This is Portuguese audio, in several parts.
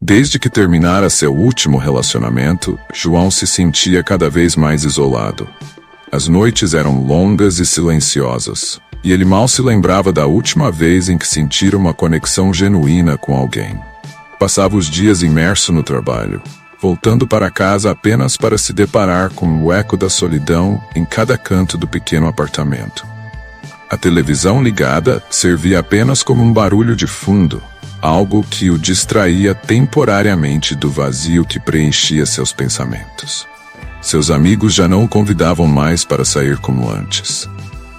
Desde que terminara seu último relacionamento, João se sentia cada vez mais isolado. As noites eram longas e silenciosas, e ele mal se lembrava da última vez em que sentira uma conexão genuína com alguém. Passava os dias imerso no trabalho, voltando para casa apenas para se deparar com o eco da solidão em cada canto do pequeno apartamento. A televisão ligada servia apenas como um barulho de fundo, algo que o distraía temporariamente do vazio que preenchia seus pensamentos. Seus amigos já não o convidavam mais para sair como antes.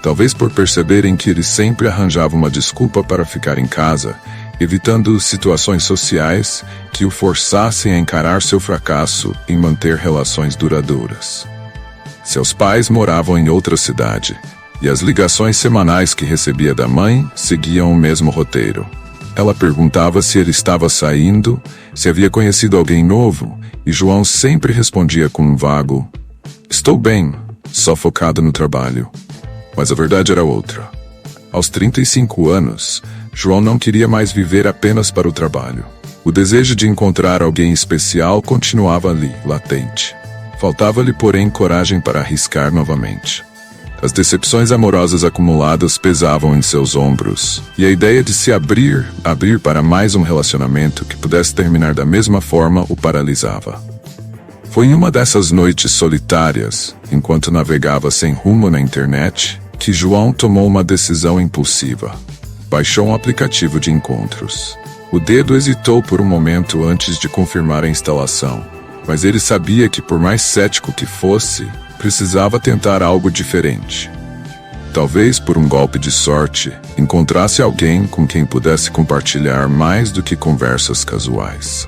Talvez por perceberem que ele sempre arranjava uma desculpa para ficar em casa, evitando situações sociais que o forçassem a encarar seu fracasso em manter relações duradouras. Seus pais moravam em outra cidade, e as ligações semanais que recebia da mãe seguiam o mesmo roteiro. Ela perguntava se ele estava saindo, se havia conhecido alguém novo, e João sempre respondia com um vago: "Estou bem, só focado no trabalho." Mas a verdade era outra. Aos 35 anos, João não queria mais viver apenas para o trabalho. O desejo de encontrar alguém especial continuava ali, latente. Faltava-lhe, porém, coragem para arriscar novamente. As decepções amorosas acumuladas pesavam em seus ombros, e a ideia de se abrir para mais um relacionamento que pudesse terminar da mesma forma o paralisava. Foi em uma dessas noites solitárias, enquanto navegava sem rumo na internet, que João tomou uma decisão impulsiva. Baixou um aplicativo de encontros. O dedo hesitou por um momento antes de confirmar a instalação, mas ele sabia que, por mais cético que fosse, precisava tentar algo diferente. Talvez por um golpe de sorte, encontrasse alguém com quem pudesse compartilhar mais do que conversas casuais.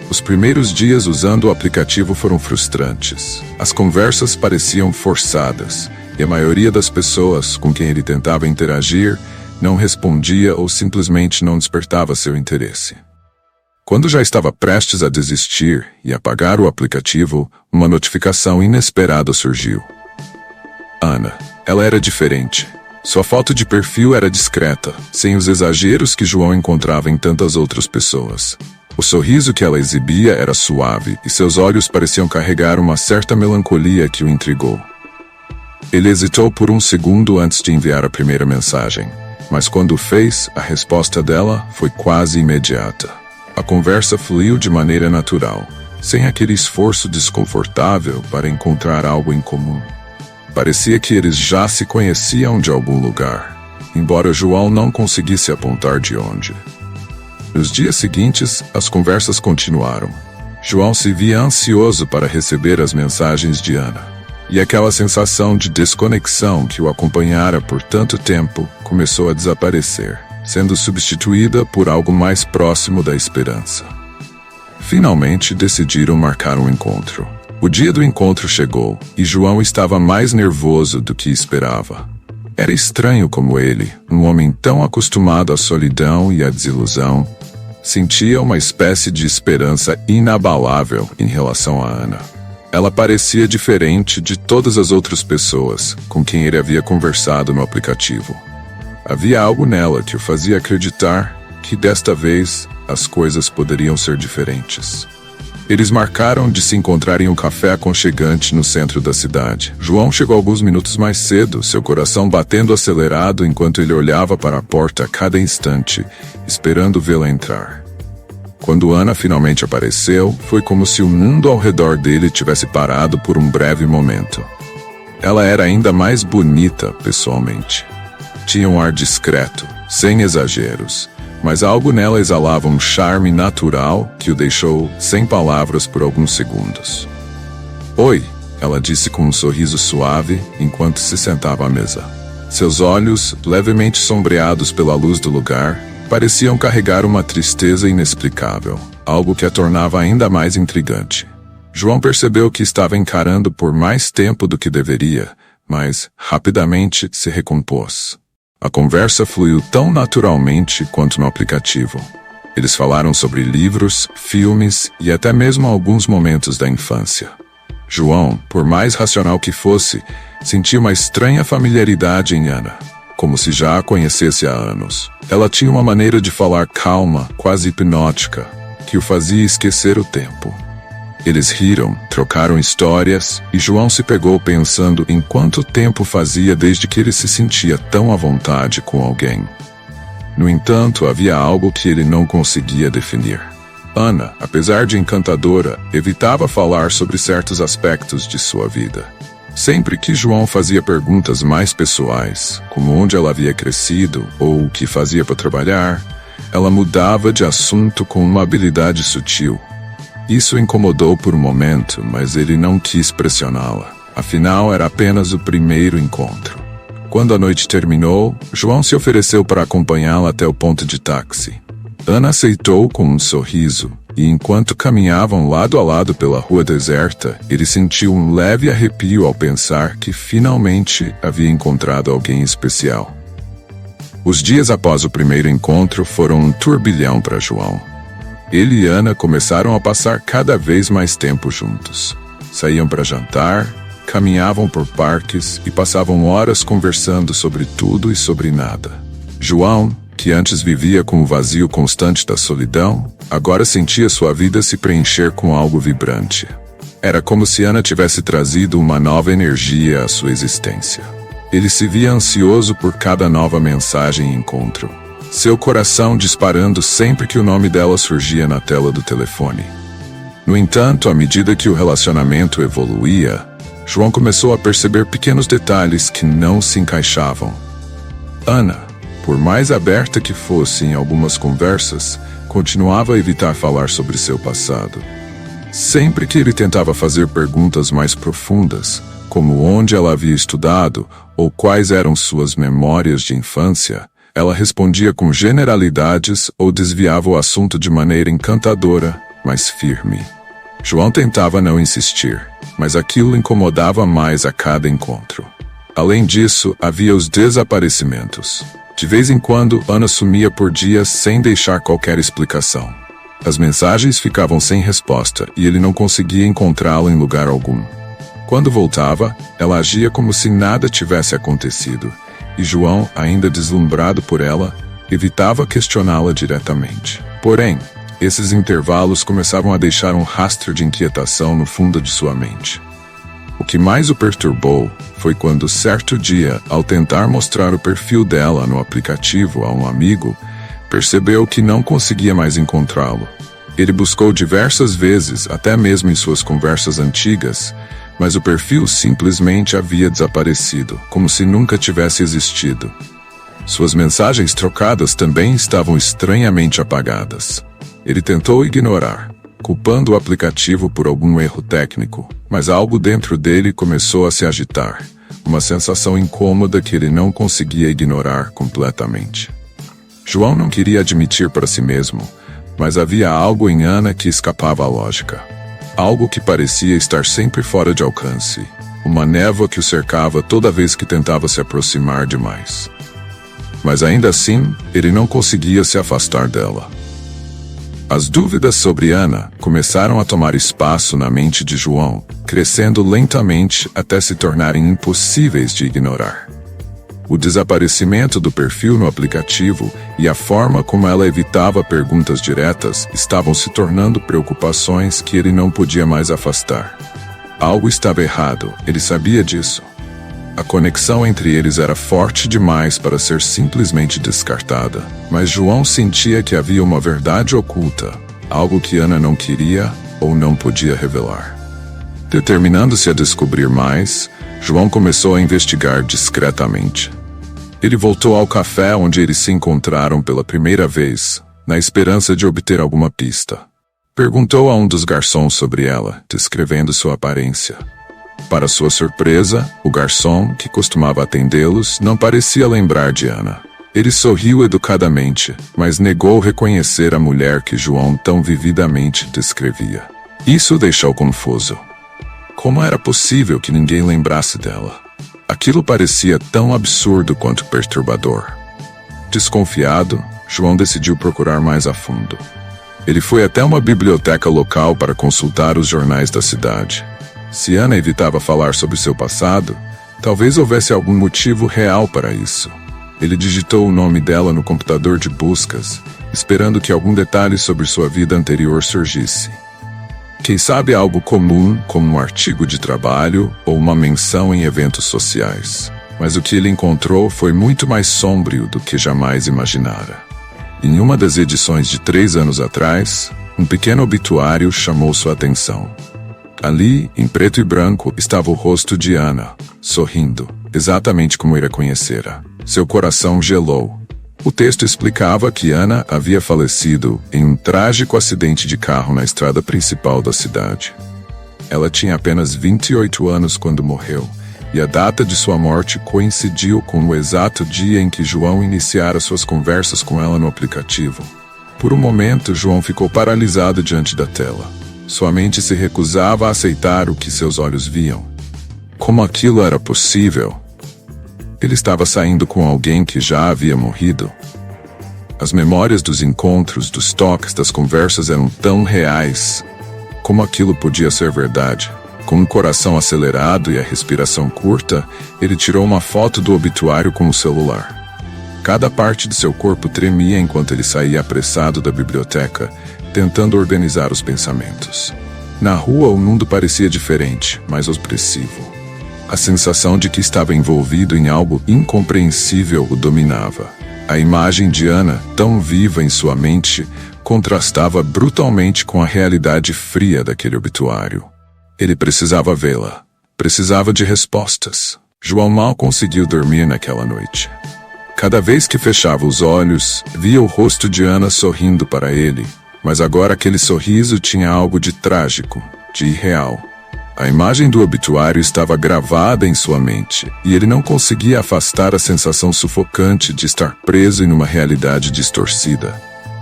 Os primeiros dias usando o aplicativo foram frustrantes. As conversas pareciam forçadas, e a maioria das pessoas com quem ele tentava interagir não respondia ou simplesmente não despertava seu interesse. Quando já estava prestes a desistir e apagar o aplicativo, uma notificação inesperada surgiu. Ana. Ela era diferente. Sua foto de perfil era discreta, sem os exageros que João encontrava em tantas outras pessoas. O sorriso que ela exibia era suave e seus olhos pareciam carregar uma certa melancolia que o intrigou. Ele hesitou por um segundo antes de enviar a primeira mensagem, mas quando o fez, a resposta dela foi quase imediata. A conversa fluiu de maneira natural, sem aquele esforço desconfortável para encontrar algo em comum. Parecia que eles já se conheciam de algum lugar, embora João não conseguisse apontar de onde. Nos dias seguintes, as conversas continuaram. João se via ansioso para receber as mensagens de Ana, e aquela sensação de desconexão que o acompanhara por tanto tempo começou a desaparecer, sendo substituída por algo mais próximo da esperança. Finalmente decidiram marcar um encontro. O dia do encontro chegou, e João estava mais nervoso do que esperava. Era estranho como ele, um homem tão acostumado à solidão e à desilusão, sentia uma espécie de esperança inabalável em relação a Ana. Ela parecia diferente de todas as outras pessoas com quem ele havia conversado no aplicativo. Havia algo nela que o fazia acreditar que desta vez as coisas poderiam ser diferentes. Eles marcaram de se encontrar em um café aconchegante no centro da cidade. João chegou alguns minutos mais cedo, seu coração batendo acelerado enquanto ele olhava para a porta a cada instante, esperando vê-la entrar. Quando Ana finalmente apareceu, foi como se o mundo ao redor dele tivesse parado por um breve momento. Ela era ainda mais bonita pessoalmente. Tinha um ar discreto, sem exageros, mas algo nela exalava um charme natural que o deixou sem palavras por alguns segundos. "Oi", ela disse com um sorriso suave enquanto se sentava à mesa. Seus olhos, levemente sombreados pela luz do lugar, pareciam carregar uma tristeza inexplicável, algo que a tornava ainda mais intrigante. João percebeu que estava encarando por mais tempo do que deveria, mas rapidamente se recompôs. A conversa fluiu tão naturalmente quanto no aplicativo. Eles falaram sobre livros, filmes e até mesmo alguns momentos da infância. João, por mais racional que fosse, sentia uma estranha familiaridade em Ana, como se já a conhecesse há anos. Ela tinha uma maneira de falar calma, quase hipnótica, que o fazia esquecer o tempo. Eles riram, trocaram histórias, e João se pegou pensando em quanto tempo fazia desde que ele se sentia tão à vontade com alguém. No entanto, havia algo que ele não conseguia definir. Ana, apesar de encantadora, evitava falar sobre certos aspectos de sua vida. Sempre que João fazia perguntas mais pessoais, como onde ela havia crescido ou o que fazia para trabalhar, ela mudava de assunto com uma habilidade sutil. Isso incomodou por um momento, mas ele não quis pressioná-la. Afinal, era apenas o primeiro encontro. Quando a noite terminou, João se ofereceu para acompanhá-la até o ponto de táxi. Ana aceitou com um sorriso, e enquanto caminhavam lado a lado pela rua deserta, ele sentiu um leve arrepio ao pensar que finalmente havia encontrado alguém especial. Os dias após o primeiro encontro foram um turbilhão para João. Ele e Ana começaram a passar cada vez mais tempo juntos. Saíam para jantar, caminhavam por parques e passavam horas conversando sobre tudo e sobre nada. João, que antes vivia com o vazio constante da solidão, agora sentia sua vida se preencher com algo vibrante. Era como se Ana tivesse trazido uma nova energia à sua existência. Ele se via ansioso por cada nova mensagem e encontro, seu coração disparando sempre que o nome dela surgia na tela do telefone. No entanto, à medida que o relacionamento evoluía, João começou a perceber pequenos detalhes que não se encaixavam. Ana, por mais aberta que fosse em algumas conversas, continuava a evitar falar sobre seu passado. Sempre que ele tentava fazer perguntas mais profundas, como onde ela havia estudado ou quais eram suas memórias de infância, ela respondia com generalidades ou desviava o assunto de maneira encantadora, mas firme. João tentava não insistir, mas aquilo incomodava mais a cada encontro. Além disso, havia os desaparecimentos. De vez em quando, Ana sumia por dias sem deixar qualquer explicação. As mensagens ficavam sem resposta e ele não conseguia encontrá-la em lugar algum. Quando voltava, ela agia como se nada tivesse acontecido, e João, ainda deslumbrado por ela, evitava questioná-la diretamente. Porém, esses intervalos começavam a deixar um rastro de inquietação no fundo de sua mente. O que mais o perturbou foi quando, certo dia, ao tentar mostrar o perfil dela no aplicativo a um amigo, percebeu que não conseguia mais encontrá-lo. Ele buscou diversas vezes, até mesmo em suas conversas antigas, mas o perfil simplesmente havia desaparecido, como se nunca tivesse existido. Suas mensagens trocadas também estavam estranhamente apagadas. Ele tentou ignorar, culpando o aplicativo por algum erro técnico, mas algo dentro dele começou a se agitar, uma sensação incômoda que ele não conseguia ignorar completamente. João não queria admitir para si mesmo, mas havia algo em Ana que escapava à lógica. Algo que parecia estar sempre fora de alcance, uma névoa que o cercava toda vez que tentava se aproximar demais. Mas ainda assim, ele não conseguia se afastar dela. As dúvidas sobre Ana começaram a tomar espaço na mente de João, crescendo lentamente até se tornarem impossíveis de ignorar. O desaparecimento do perfil no aplicativo e a forma como ela evitava perguntas diretas estavam se tornando preocupações que ele não podia mais afastar. Algo estava errado, ele sabia disso. A conexão entre eles era forte demais para ser simplesmente descartada, mas João sentia que havia uma verdade oculta, algo que Ana não queria ou não podia revelar. Determinando-se a descobrir mais, João começou a investigar discretamente. Ele voltou ao café onde eles se encontraram pela primeira vez, na esperança de obter alguma pista. Perguntou a um dos garçons sobre ela, descrevendo sua aparência. Para sua surpresa, o garçom, que costumava atendê-los, não parecia lembrar de Ana. Ele sorriu educadamente, mas negou reconhecer a mulher que João tão vividamente descrevia. Isso o deixou confuso. Como era possível que ninguém lembrasse dela? Aquilo parecia tão absurdo quanto perturbador. Desconfiado, João decidiu procurar mais a fundo. Ele foi até uma biblioteca local para consultar os jornais da cidade. Se Ana evitava falar sobre seu passado, talvez houvesse algum motivo real para isso. Ele digitou o nome dela no computador de buscas esperando que algum detalhe sobre sua vida anterior surgisse. Quem sabe algo comum, como um artigo de trabalho ou uma menção em eventos sociais. Mas o que ele encontrou foi muito mais sombrio do que jamais imaginara. Em uma das edições de 3 anos atrás, um pequeno obituário chamou sua atenção. Ali, em preto e branco, estava o rosto de Ana, sorrindo, exatamente como ele a conhecera. Seu coração gelou. O texto explicava que Ana havia falecido em um trágico acidente de carro na estrada principal da cidade. Ela tinha apenas 28 anos quando morreu, e a data de sua morte coincidiu com o exato dia em que João iniciara suas conversas com ela no aplicativo. Por um momento, João ficou paralisado diante da tela. Sua mente se recusava a aceitar o que seus olhos viam. Como aquilo era possível? Ele estava saindo com alguém que já havia morrido. As memórias dos encontros, dos toques, das conversas eram tão reais. Como aquilo podia ser verdade? Com um coração acelerado e a respiração curta, ele tirou uma foto do obituário com o celular. Cada parte de seu corpo tremia enquanto ele saía apressado da biblioteca, tentando organizar os pensamentos. Na rua, o mundo parecia diferente, mais opressivo. A sensação de que estava envolvido em algo incompreensível o dominava. A imagem de Ana, tão viva em sua mente, contrastava brutalmente com a realidade fria daquele obituário. Ele precisava vê-la. Precisava de respostas. João mal conseguiu dormir naquela noite. Cada vez que fechava os olhos, via o rosto de Ana sorrindo para ele, mas agora aquele sorriso tinha algo de trágico, de irreal. A imagem do obituário estava gravada em sua mente, e ele não conseguia afastar a sensação sufocante de estar preso em uma realidade distorcida.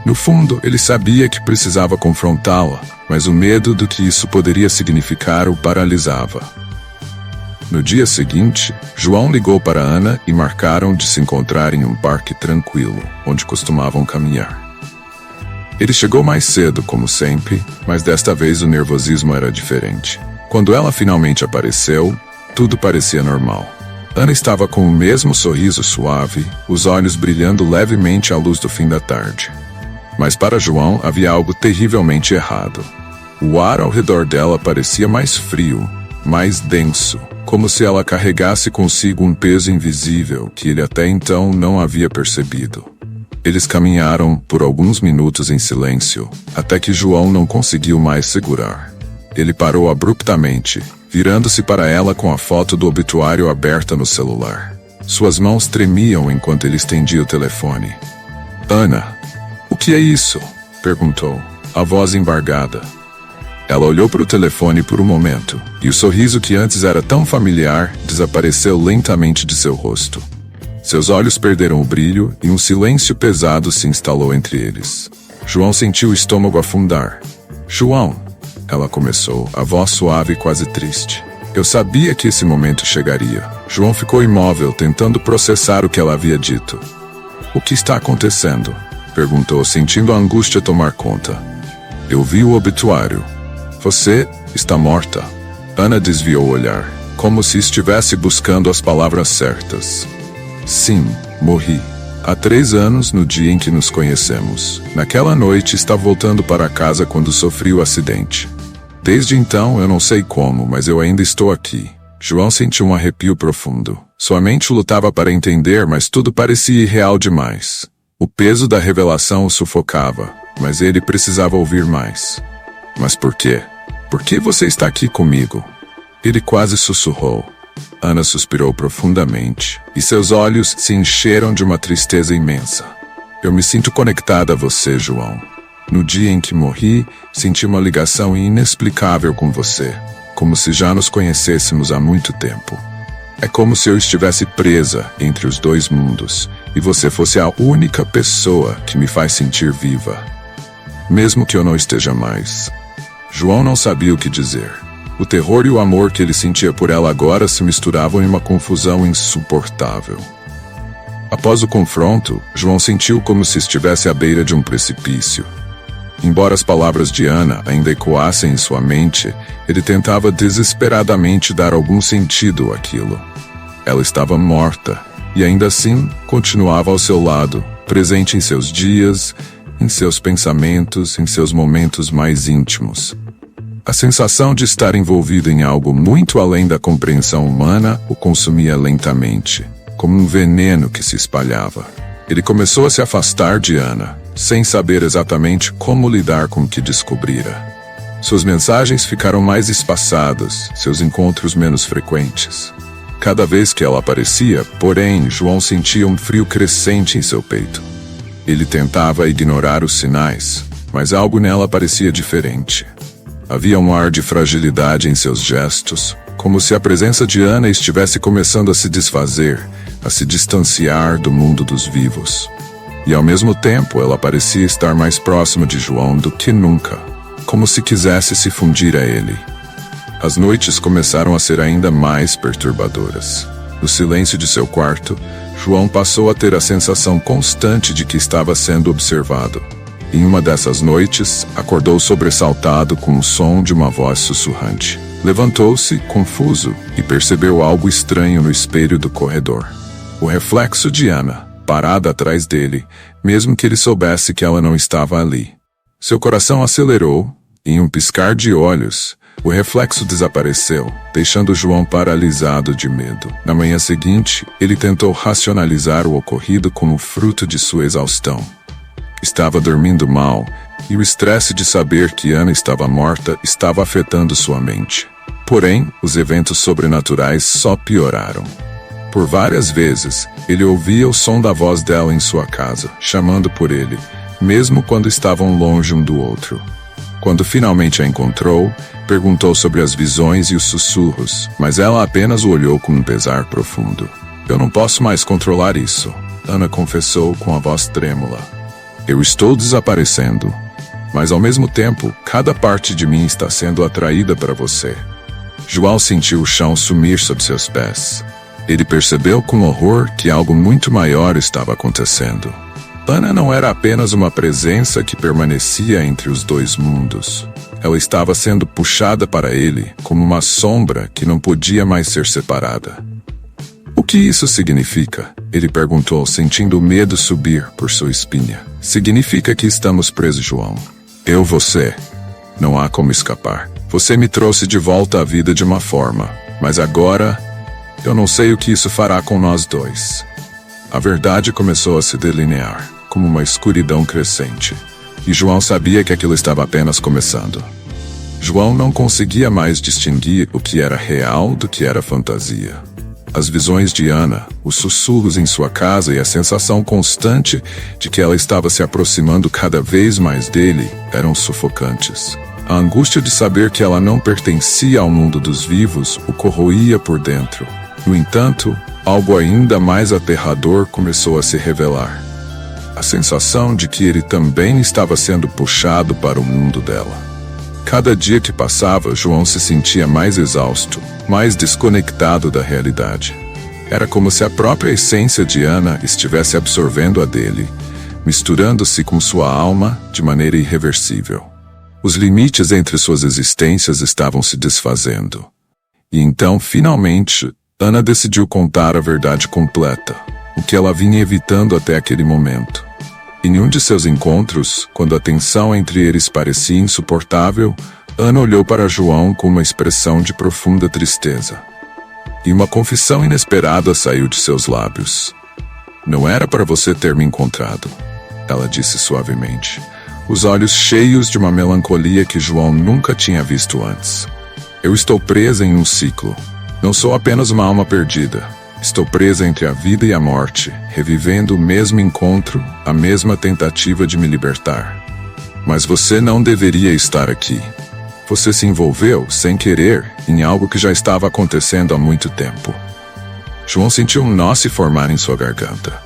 No fundo, ele sabia que precisava confrontá-la, mas o medo do que isso poderia significar o paralisava. No dia seguinte, João ligou para Ana e marcaram de se encontrar em um parque tranquilo, onde costumavam caminhar. Ele chegou mais cedo, como sempre, mas desta vez o nervosismo era diferente. Quando ela finalmente apareceu, tudo parecia normal. Ana estava com o mesmo sorriso suave, os olhos brilhando levemente à luz do fim da tarde. Mas para João havia algo terrivelmente errado. O ar ao redor dela parecia mais frio, mais denso, como se ela carregasse consigo um peso invisível que ele até então não havia percebido. Eles caminharam por alguns minutos em silêncio, até que João não conseguiu mais segurar. Ele parou abruptamente, virando-se para ela com a foto do obituário aberta no celular. Suas mãos tremiam enquanto ele estendia o telefone. Ana, o que é isso? Perguntou, a voz embargada. Ela olhou para o telefone por um momento, e o sorriso que antes era tão familiar desapareceu lentamente de seu rosto. Seus olhos perderam o brilho e um silêncio pesado se instalou entre eles. João sentiu o estômago afundar. João, ela começou, a voz suave e quase triste. Eu sabia que esse momento chegaria. João ficou imóvel, tentando processar o que ela havia dito. O que está acontecendo? Perguntou, sentindo a angústia tomar conta. Eu vi o obituário. Você está morta. Ana desviou o olhar, como se estivesse buscando as palavras certas. Sim, morri. Há 3 anos, no dia em que nos conhecemos. Naquela noite, estava voltando para casa quando sofri o acidente. Desde então, eu não sei como, mas eu ainda estou aqui. João sentiu um arrepio profundo. Sua mente lutava para entender, mas tudo parecia irreal demais. O peso da revelação o sufocava, mas ele precisava ouvir mais. Mas por quê? Por que você está aqui comigo? Ele quase sussurrou. Ana suspirou profundamente, e seus olhos se encheram de uma tristeza imensa. Eu me sinto conectada a você, João. No dia em que morri, senti uma ligação inexplicável com você, como se já nos conhecêssemos há muito tempo. É como se eu estivesse presa entre os 2 mundos, e você fosse a única pessoa que me faz sentir viva. Mesmo que eu não esteja mais. João não sabia o que dizer. O terror e o amor que ele sentia por ela agora se misturavam em uma confusão insuportável. Após o confronto, João sentiu como se estivesse à beira de um precipício. Embora as palavras de Ana ainda ecoassem em sua mente, ele tentava desesperadamente dar algum sentido àquilo. Ela estava morta, e ainda assim continuava ao seu lado, presente em seus dias, em seus pensamentos, em seus momentos mais íntimos. A sensação de estar envolvido em algo muito além da compreensão humana o consumia lentamente, como um veneno que se espalhava. Ele começou a se afastar de Ana, sem saber exatamente como lidar com o que descobrira. Suas mensagens ficaram mais espaçadas, seus encontros menos frequentes. Cada vez que ela aparecia, porém, João sentia um frio crescente em seu peito. Ele tentava ignorar os sinais, mas algo nela parecia diferente. Havia um ar de fragilidade em seus gestos, como se a presença de Ana estivesse começando a se desfazer, a se distanciar do mundo dos vivos. E ao mesmo tempo ela parecia estar mais próxima de João do que nunca, como se quisesse se fundir a ele. As noites começaram a ser ainda mais perturbadoras. No silêncio de seu quarto, João passou a ter a sensação constante de que estava sendo observado. Em uma dessas noites, acordou sobressaltado com o som de uma voz sussurrante. Levantou-se, confuso, e percebeu algo estranho no espelho do corredor. O reflexo de Ana, parada atrás dele, mesmo que ele soubesse que ela não estava ali. Seu coração acelerou, e em um piscar de olhos, o reflexo desapareceu, deixando João paralisado de medo. Na manhã seguinte, ele tentou racionalizar o ocorrido como fruto de sua exaustão. Estava dormindo mal, e o estresse de saber que Ana estava morta estava afetando sua mente. Porém, os eventos sobrenaturais só pioraram. Por várias vezes, ele ouvia o som da voz dela em sua casa, chamando por ele, mesmo quando estavam longe um do outro. Quando finalmente a encontrou, perguntou sobre as visões e os sussurros, mas ela apenas o olhou com um pesar profundo. "Eu não posso mais controlar isso", Ana confessou com a voz trêmula. "Eu estou desaparecendo, mas ao mesmo tempo, cada parte de mim está sendo atraída para você." João sentiu o chão sumir sob seus pés. Ele percebeu com horror que algo muito maior estava acontecendo. Ana não era apenas uma presença que permanecia entre os dois mundos. Ela estava sendo puxada para ele como uma sombra que não podia mais ser separada. "O que isso significa?" ele perguntou, sentindo o medo subir por sua espinha. "Significa que estamos presos, João. Eu, você. Não há como escapar. Você me trouxe de volta à vida de uma forma, mas agora eu não sei o que isso fará com nós dois." A verdade começou a se delinear, como uma escuridão crescente, e João sabia que aquilo estava apenas começando. João não conseguia mais distinguir o que era real do que era fantasia. As visões de Ana, os sussurros em sua casa e a sensação constante de que ela estava se aproximando cada vez mais dele eram sufocantes. A angústia de saber que ela não pertencia ao mundo dos vivos o corroía por dentro. No entanto, algo ainda mais aterrador começou a se revelar. A sensação de que ele também estava sendo puxado para o mundo dela. Cada dia que passava, João se sentia mais exausto, mais desconectado da realidade. Era como se a própria essência de Ana estivesse absorvendo a dele, misturando-se com sua alma de maneira irreversível. Os limites entre suas existências estavam se desfazendo. E então, finalmente, Ana decidiu contar a verdade completa, o que ela vinha evitando até aquele momento. Em um de seus encontros, quando a tensão entre eles parecia insuportável, Ana olhou para João com uma expressão de profunda tristeza. E uma confissão inesperada saiu de seus lábios. "Não era para você ter me encontrado", ela disse suavemente, os olhos cheios de uma melancolia que João nunca tinha visto antes. "Eu estou presa em um ciclo. Não sou apenas uma alma perdida. Estou presa entre a vida e a morte, revivendo o mesmo encontro, a mesma tentativa de me libertar. Mas você não deveria estar aqui. Você se envolveu, sem querer, em algo que já estava acontecendo há muito tempo." João sentiu um nó se formar em sua garganta.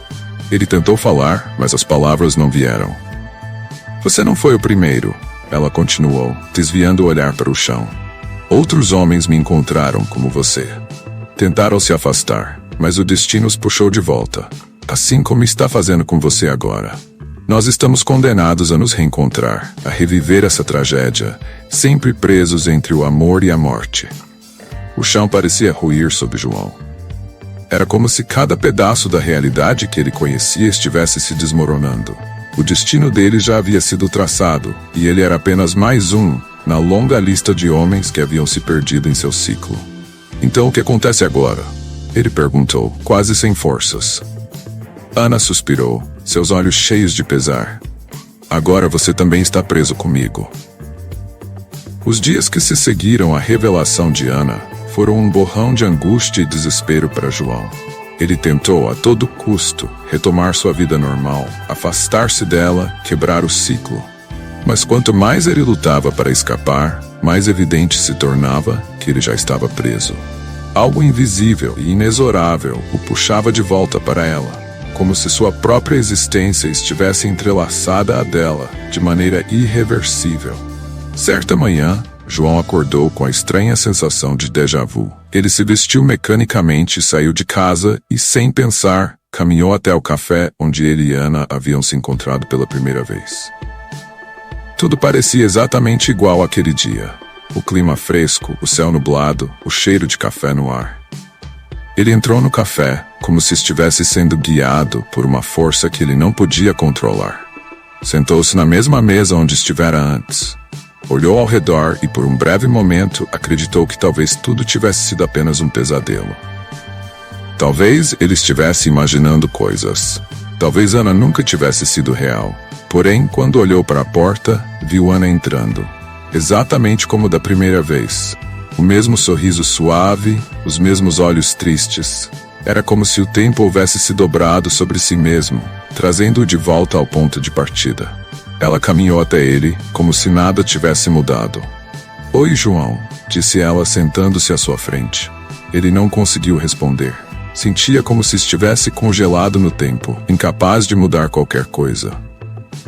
Ele tentou falar, mas as palavras não vieram. "Você não foi o primeiro", ela continuou, desviando o olhar para o chão. "Outros homens me encontraram como você. Tentaram se afastar, mas o destino os puxou de volta, assim como está fazendo com você agora. Nós estamos condenados a nos reencontrar, a reviver essa tragédia, sempre presos entre o amor e a morte." O chão parecia ruir sob João. Era como se cada pedaço da realidade que ele conhecia estivesse se desmoronando. O destino dele já havia sido traçado, e ele era apenas mais um na longa lista de homens que haviam se perdido em seu ciclo. Então o que acontece agora? Ele perguntou, quase sem forças. Ana suspirou, seus olhos cheios de pesar. Agora você também está preso comigo. Os dias que se seguiram à revelação de Ana foram um borrão de angústia e desespero para João. Ele tentou, a todo custo, retomar sua vida normal, afastar-se dela, quebrar o ciclo. Mas quanto mais ele lutava para escapar, mais evidente se tornava que ele já estava preso. Algo invisível e inexorável o puxava de volta para ela, como se sua própria existência estivesse entrelaçada à dela, de maneira irreversível. Certa manhã, João acordou com a estranha sensação de déjà vu. Ele se vestiu mecanicamente, saiu de casa e, sem pensar, caminhou até o café onde ele e Ana haviam se encontrado pela primeira vez. Tudo parecia exatamente igual àquele dia. O clima fresco, o céu nublado, o cheiro de café no ar. Ele entrou no café, como se estivesse sendo guiado por uma força que ele não podia controlar. Sentou-se na mesma mesa onde estivera antes. Olhou ao redor e, por um breve momento, acreditou que talvez tudo tivesse sido apenas um pesadelo. Talvez ele estivesse imaginando coisas. Talvez Ana nunca tivesse sido real. Porém, quando olhou para a porta, viu Ana entrando. Exatamente como da primeira vez. O mesmo sorriso suave, os mesmos olhos tristes. Era como se o tempo houvesse se dobrado sobre si mesmo, trazendo-o de volta ao ponto de partida. Ela caminhou até ele, como se nada tivesse mudado. Oi, João, disse ela sentando-se à sua frente. Ele não conseguiu responder. Sentia como se estivesse congelado no tempo, incapaz de mudar qualquer coisa.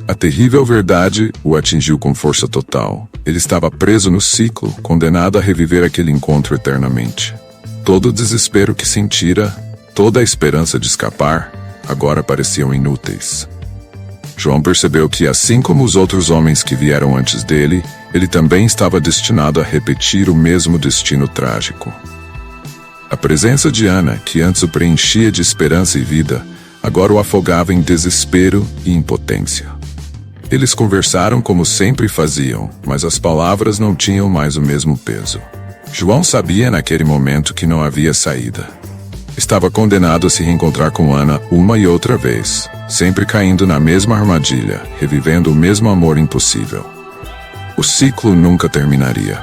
A terrível verdade o atingiu com força total. Ele estava preso no ciclo, condenado a reviver aquele encontro eternamente. Todo o desespero que sentira, toda a esperança de escapar, agora pareciam inúteis. João percebeu que, assim como os outros homens que vieram antes dele, ele também estava destinado a repetir o mesmo destino trágico. A presença de Ana, que antes o preenchia de esperança e vida, agora o afogava em desespero e impotência. Eles conversaram como sempre faziam, mas as palavras não tinham mais o mesmo peso. João sabia naquele momento que não havia saída. Estava condenado a se reencontrar com Ana uma e outra vez, sempre caindo na mesma armadilha, revivendo o mesmo amor impossível. O ciclo nunca terminaria.